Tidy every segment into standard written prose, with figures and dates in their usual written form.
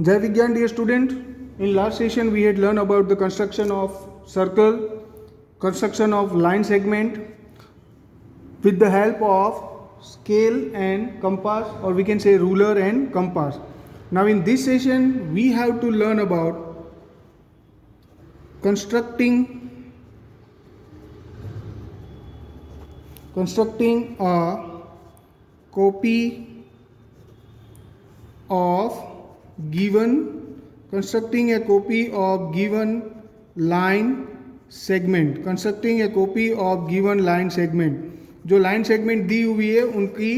Jai Vigyan, dear student. In last session we had learned about the construction of circle, construction of line segment with the help of scale and compass, or we can say ruler and compass. Now in this session we have to learn about constructing a copy of given line segment, जो line segment दी हुई है उनकी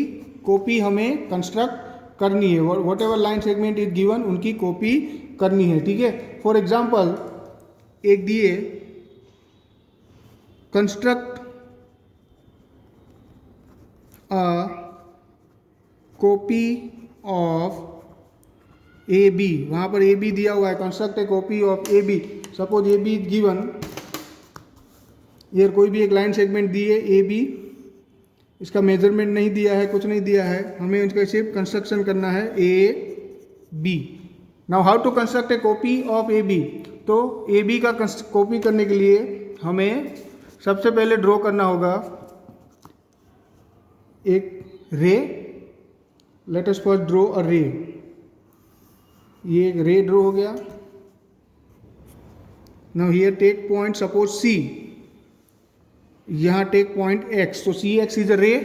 copy हमें construct करनी है. Whatever line segment is given उनकी copy करनी है. ठीक है. फॉर एग्जाम्पल एक दिए construct a copy of A B. वहाँ पर ए बी दिया हुआ है. Construct a copy of A B. Suppose A B is given. ये कोई भी एक लाइन सेगमेंट दी है ए बी. इसका मेजरमेंट नहीं दिया है, कुछ नहीं दिया है. हमें इसका सिर्फ कंस्ट्रक्शन करना है A B. Now how to construct a copy of A B. तो ए बी का कॉपी करने के लिए हमें सबसे पहले ड्रॉ करना होगा एक ray. Let us first draw a ray. ये एक रे ड्रॉ हो गया. Now here take point suppose C. यहाँ टेक पॉइंट एक्स. तो सी एक्स इज अ रे.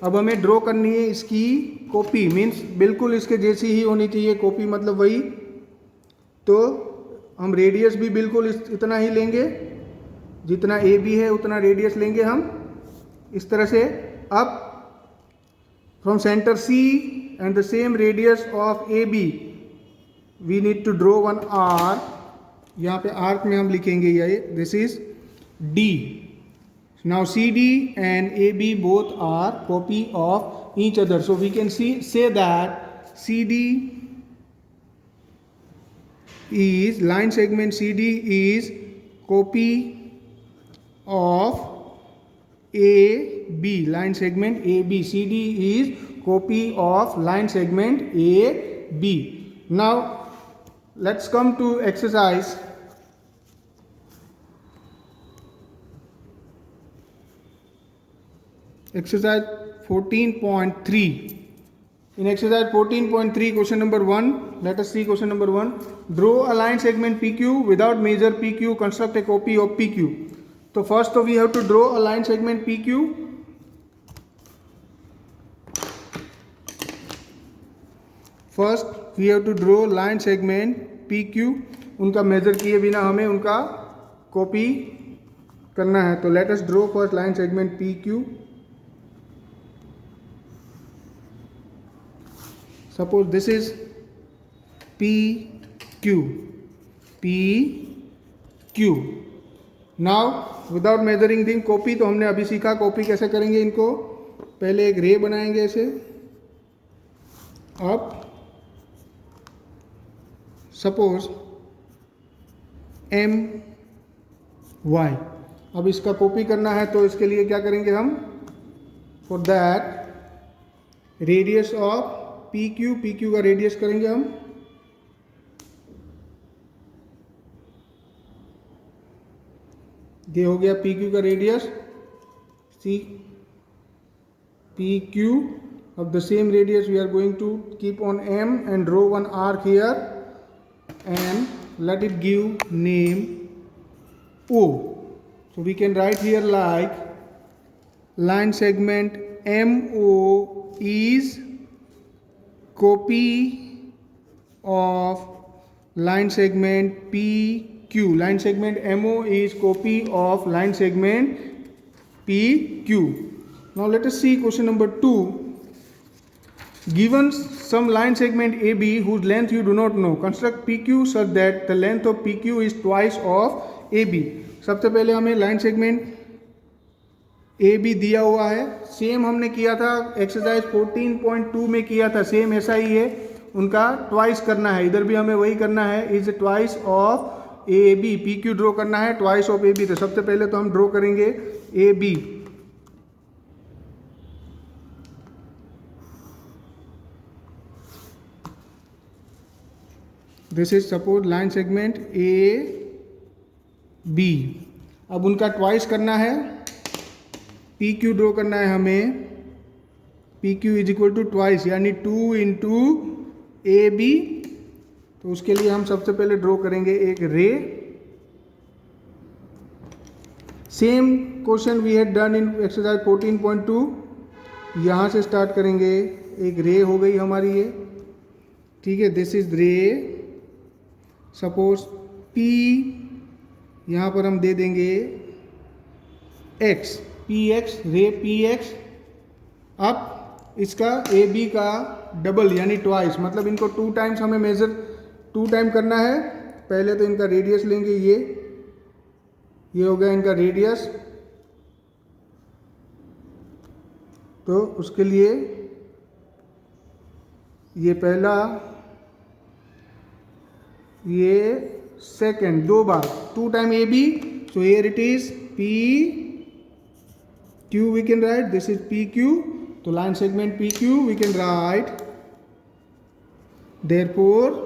अब हमें ड्रॉ करनी है इसकी कॉपी. मीन्स बिल्कुल इसके जैसी ही होनी चाहिए कॉपी, मतलब वही. तो हम रेडियस भी बिल्कुल इतना ही लेंगे जितना ए बी है, उतना रेडियस लेंगे हम इस तरह से. अब from centre C and the same radius of A B we need to draw one arc. यहाँ पे आर्क में हम लिखेंगे ये this is D. Now CD and AB both are copy of each other. So we can say that CD is line segment CD is copy of AB. Line segment AB. CD is copy of line segment AB. Now let's come to exercise. Exercise 14.3. In exercise 14.3 question number 1, let us see question number 1. Draw a line segment PQ without measure PQ. Construct a copy of PQ. So first we have to draw a line segment PQ. First we have to draw line segment PQ. उनका major किए बिना हमें उनका copy करना है. तो let us draw first line segment PQ. Suppose this is PQ. Now without measuring the copy, तो हमने अभी सीखा कॉपी कैसे करेंगे इनको. पहले एक रे बनाएंगे ऐसे. अब सपोज एम वाई. अब इसका कॉपी करना है तो इसके लिए क्या करेंगे हम. For that radius of PQ का रेडियस करेंगे हम. ये हो गया PQ का radius. See PQ of the same radius we are going to keep on M and draw one arc here and let it give name O. So we can write here like line segment MO is copy of line segment PQ. Line segment MO is copy of line segment PQ. Now let us see question number 2. Given some line segment AB whose length you do not know, construct PQ such that the length of PQ is twice of AB. सबसे पहले हमें line segment A B दिया हुआ है. Same हमने किया था exercise 14.2 में किया था. सेम ऐसा ही है. उनका ट्वाइस करना है. इधर भी हमें वही करना है. Is twice of A B. P Q draw करना है ट्वाइस ऑफ ए बी. तो सबसे पहले तो हम ड्रॉ करेंगे A B. This is suppose line segment A B. अब उनका ट्वाइस करना है, पी क्यू ड्रॉ करना है हमें। P Q is equal to twice यानी 2 इंटू ए बी। तो उसके लिए हम सबसे पहले ड्रॉ करेंगे एक ray. Same question we had done in exercise 14.2। यहाँ से स्टार्ट करेंगे, एक रे हो गई हमारी ये, ठीक है। दिस इज रे, सपोज P, यहाँ पर हम दे देंगे X, PX, रे PX। अब इसका AB का डबल यानी ट्वाइस, मतलब इनको 2 टाइम्स हमें मेजर 2 टाइम करना है। पहले तो इनका रेडियस लेंगे, ये हो गया इनका रेडियस। तो उसके लिए ये पहला, ये सेकेंड, 2 बार 2 time A B. So here it is P Q, we can write this is P Q. तो line segment P Q we can write, therefore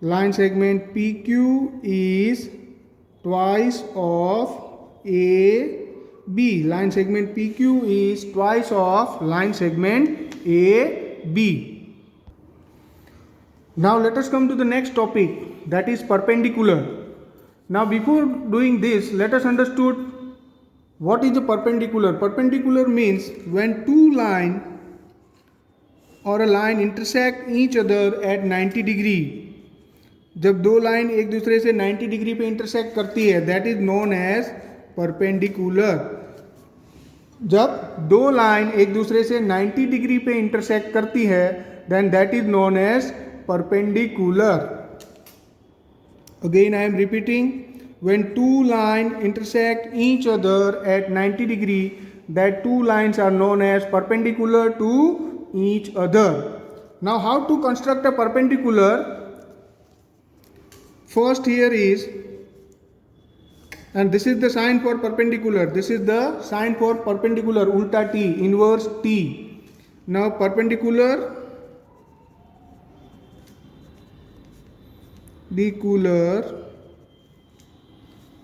line segment P Q is twice of A B. Line segment P Q is twice of line segment A B. Now let us come to the next topic, that is perpendicular. Now before doing this, let us understood what is the perpendicular. Perpendicular means when two line or a line intersect each other at 90 degree. जब दो line एक दूसरे से 90 degree पे intersect करती है, that is known as perpendicular. जब दो लाइन एक दूसरे से 90 डिग्री पे इंटरसेक्ट करती है, then that is known as perpendicular. Again I am repeating, when two lines intersect each other at 90 degree, that two lines are known as perpendicular to each other. Now how to construct a perpendicular? First here is, and this is the sign for perpendicular, this is the sign for perpendicular, ulta T, inverse T. Now perpendicular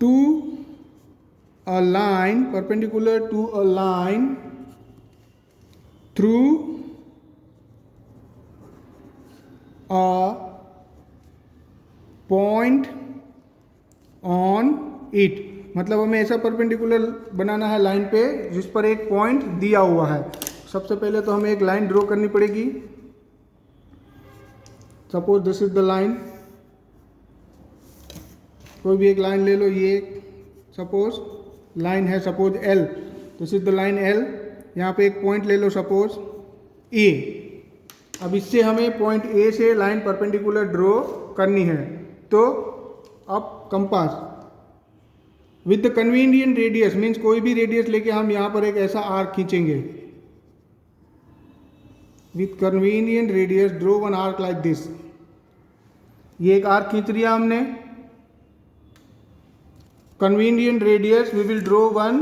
to a line, perpendicular to a line through a point on it। मतलब हमें ऐसा perpendicular बनाना है line पे जिस पर एक point दिया हुआ है। सबसे पहले तो हमें एक लाइन ड्रॉ करनी पड़ेगी। Suppose this is the line, कोई भी एक लाइन ले लो। ये सपोज लाइन है, suppose L, this is the line L। यहाँ पे एक पॉइंट ले लो सपोज A। अब इससे हमें पॉइंट A से लाइन परपेंडिकुलर ड्रॉ करनी है। तो अब compass with the convenient radius, means कोई भी रेडियस लेके हम यहाँ पर एक ऐसा आर्क खींचेंगे। With convenient radius draw one arc like this. ये एक आर्क खींच लिया हमने। Convenient radius, we will draw one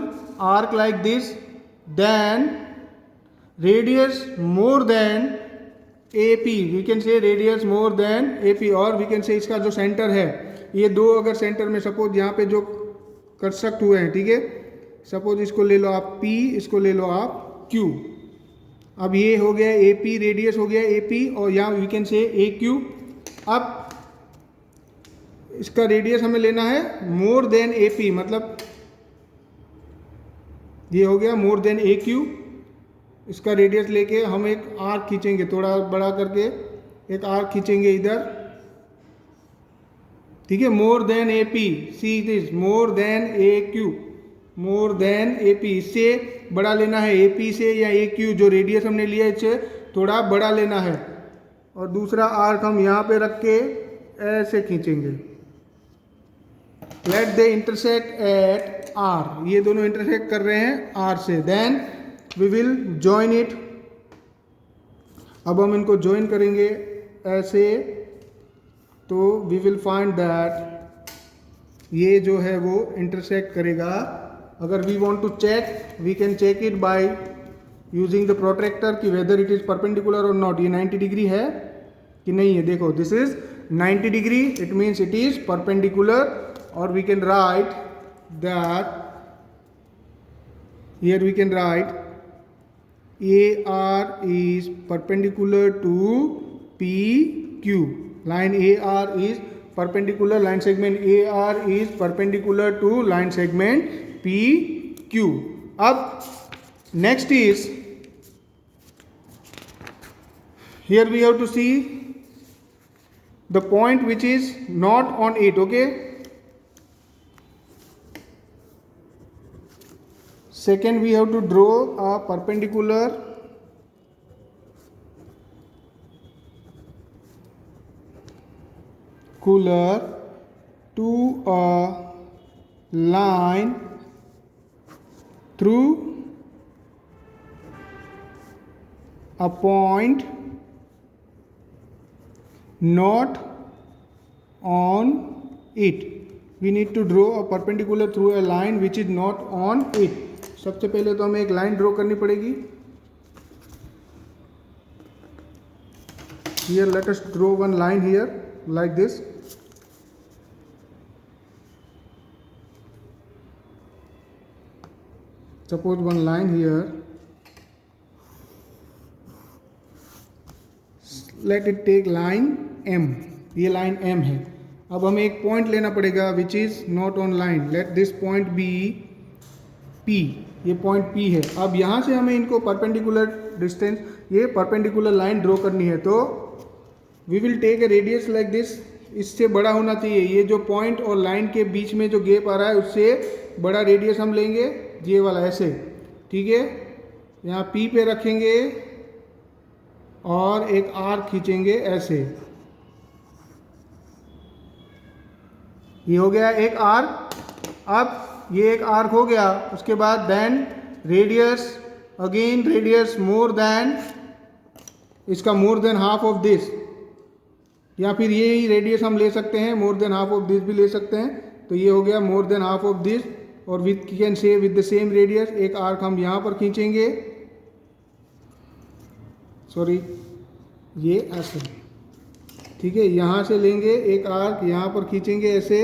arc like this, then radius more than AP, we can say radius more than AP, और we can say इसका जो centre है, ये दो अगर सेंटर में सपोज यहाँ पे जो कंस्ट्रक्ट हुए हैं, ठीक है, सपोज इसको ले लो आप P, इसको ले लो आप Q। अब ये हो गया AP, रेडियस हो गया AP, और यहाँ वी कैन से AQ। अब इसका रेडियस हमें लेना है मोर देन AP, मतलब ये हो गया मोर देन AQ। इसका रेडियस लेके हम एक आर्क खींचेंगे, थोड़ा बड़ा करके एक आर्क खींचेंगे इधर, ठीक है। More than AP, see this, more than AQ, more than AP। इससे बड़ा लेना है AP से, या AQ जो रेडियस हमने लिया इससे थोड़ा बड़ा लेना है। और दूसरा आर्क हम यहाँ पे रख के ऐसे खींचेंगे। Let them intersect at R, ये दोनों इंटरसेक्ट कर रहे हैं R से, then we will join it. अब हम इनको जॉइन करेंगे ऐसे, तो वी विल फाइंड दैट ये जो है वो इंटरसेक्ट करेगा। अगर we want to check, we can check it by using the protractor कि वेदर इट इज परपेंडिकुलर और नॉट। ये 90 डिग्री है कि नहीं है। देखो this is 90 degree, it means it is perpendicular, or we can write that here we can write AR is perpendicular to PQ. Line AR is perpendicular, line segment AR is perpendicular to line segment PQ. अब next is, here we have to see the point which is not on it. Okay, second we have to draw a perpendicular to a line through a point not on it. We need to draw a perpendicular through a line which is not on it. सबसे पहले तो हमें एक line draw करनी पड़ेगी. Here let us draw one line here like this. Suppose one line here. Let it take line M. ये लाइन M है. अब हमें एक पॉइंट लेना पड़ेगा which is not on line. Let this point be P. ये पॉइंट P है. अब यहाँ से हमें इनको परपेंडिकुलर डिस्टेंस, ये परपेंडिकुलर लाइन ड्रॉ करनी है. तो we will take a radius like this. इससे बड़ा होना चाहिए. ये जो पॉइंट और लाइन के बीच में जो गैप आ रहा है उससे बड़ा रेडियस हम लेंगे, ये वाला ऐसे. ठीक है, यहाँ P पे रखेंगे और एक आर्क खींचेंगे ऐसे. ये हो गया एक आर्क. अब ये एक आर्क हो गया. उसके बाद then radius, again radius more than, इसका more than half of this, या फिर ये ही रेडियस हम ले सकते हैं, more than half of this भी ले सकते हैं. तो ये हो गया more than half of this. और with can say with the same radius एक आर्क हम यहाँ पर खींचेंगे. सॉरी, ये ऐसे. ठीक है, यहाँ से लेंगे एक आर्क, यहाँ पर खींचेंगे ऐसे,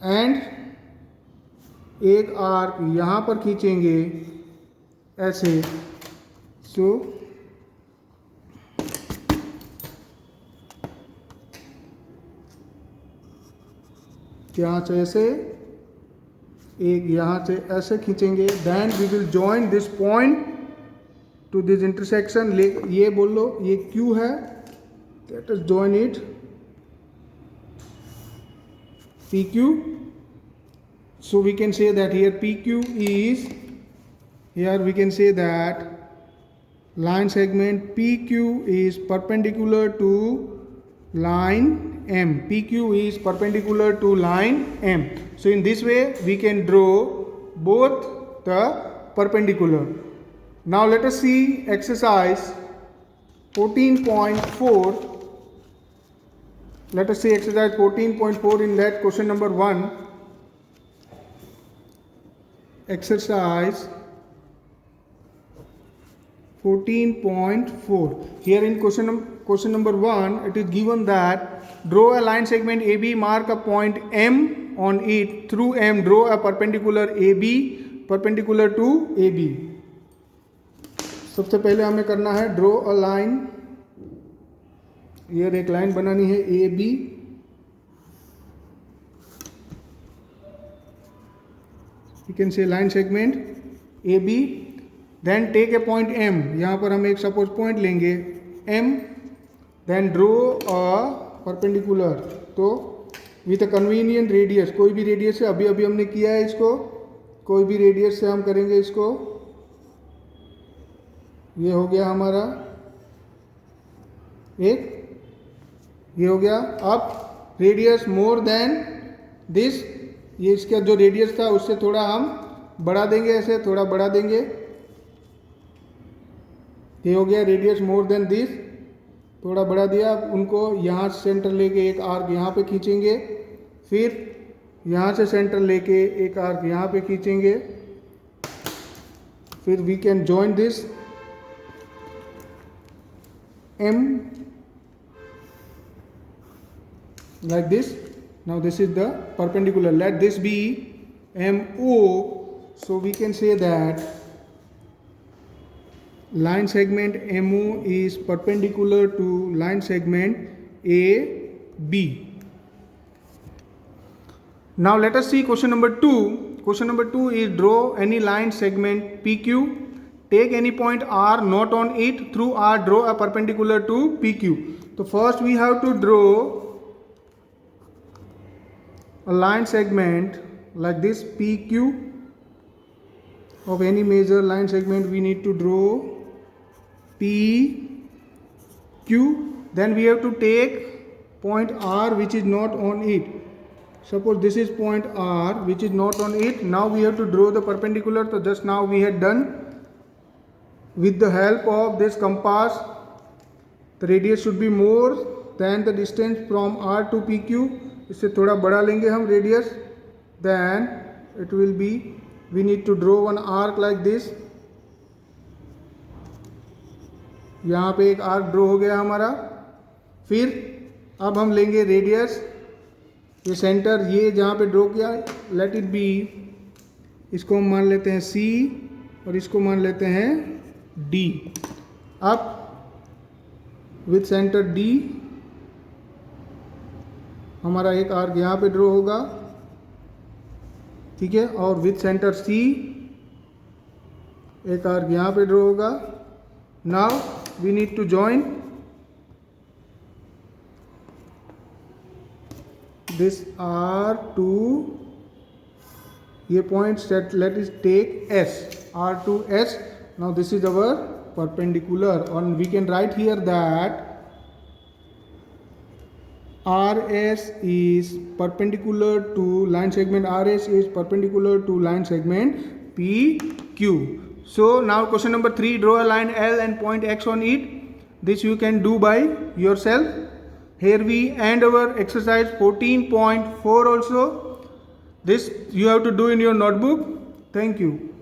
एंड एक आर्क यहाँ पर खींचेंगे ऐसे. सो यहाँ से ऐसे, एक यहाँ से ऐसे खींचेंगे. Then we will join this point to this intersection. ये बोल लो ये Q है. Let us join it PQ. So we can say that here PQ is, here we can say that line segment PQ is perpendicular to line M. PQ is perpendicular to line M. So in this way we can draw both the perpendicular. Now let us see exercise 14.4. Let us see exercise 14.4. In that question number 1, exercise 14.4. Here in question number 1, it is given that draw a line segment AB, mark a point M on it. Through M, draw a perpendicular AB, perpendicular to AB. सबसे पहले हमें करना है draw a line. ये एक line बनानी है AB. You can say line segment AB. Then take a point M. यहाँ पर हम एक सपोज पॉइंट लेंगे M. Then draw a perpendicular. तो विथ अ कन्वीनियंट रेडियस, कोई भी रेडियस से, अभी अभी हमने किया है इसको, कोई भी रेडियस से हम करेंगे इसको. ये हो गया हमारा एक, ये हो गया. अब रेडियस मोर देन दिस, ये इसका जो रेडियस था उससे थोड़ा हम बढ़ा देंगे, ऐसे थोड़ा बढ़ा देंगे. ये हो गया रेडियस मोर देन दिस, थोड़ा बढ़ा दिया. अब उनको यहाँ सेंटर लेके एक आर्क यहाँ पे खींचेंगे, फिर यहाँ से सेंटर लेके एक आर्क यहाँ पे खींचेंगे. फिर we can join this M like this. Now this is the perpendicular. Let this be MO. So we can say that line segment MO is perpendicular to line segment AB. Now let us see question number 2. Question number 2 is draw any line segment PQ. Take any point R not on it. Through R draw a perpendicular to PQ. So first we have to draw a line segment like this PQ. Of any major line segment we need to draw PQ. Then we have to take point R which is not on it. Suppose this is point R which is not on it. Now we have to draw the perpendicular. So just now we had done with the help of this compass. The radius should be more than the distance from R to PQ. इससे थोड़ा बड़ा लेंगे हम radius. Then it will be, we need to draw one arc like this. यहाँ पे एक arc draw हो गया हमारा. फिर अब हम लेंगे रेडियस. ये सेंटर ये जहाँ पे ड्रॉ किया, लेट इट बी, इसको हम मान लेते हैं C और इसको मान लेते हैं D. अब विथ सेंटर D हमारा एक आर्क यहाँ पे ड्रॉ होगा, ठीक है. और विथ सेंटर C एक आर्क यहाँ पे ड्रॉ होगा. Now we need to join this R to ये point set, let us take S, R to S. Now this is our perpendicular, and we can write here that RS is perpendicular to line segment, RS is perpendicular to line segment PQ. So now question number 3, draw a line L and point X on it. This you can do by yourself. Here we end our exercise 14.4 also. This you have to do in your notebook. Thank you.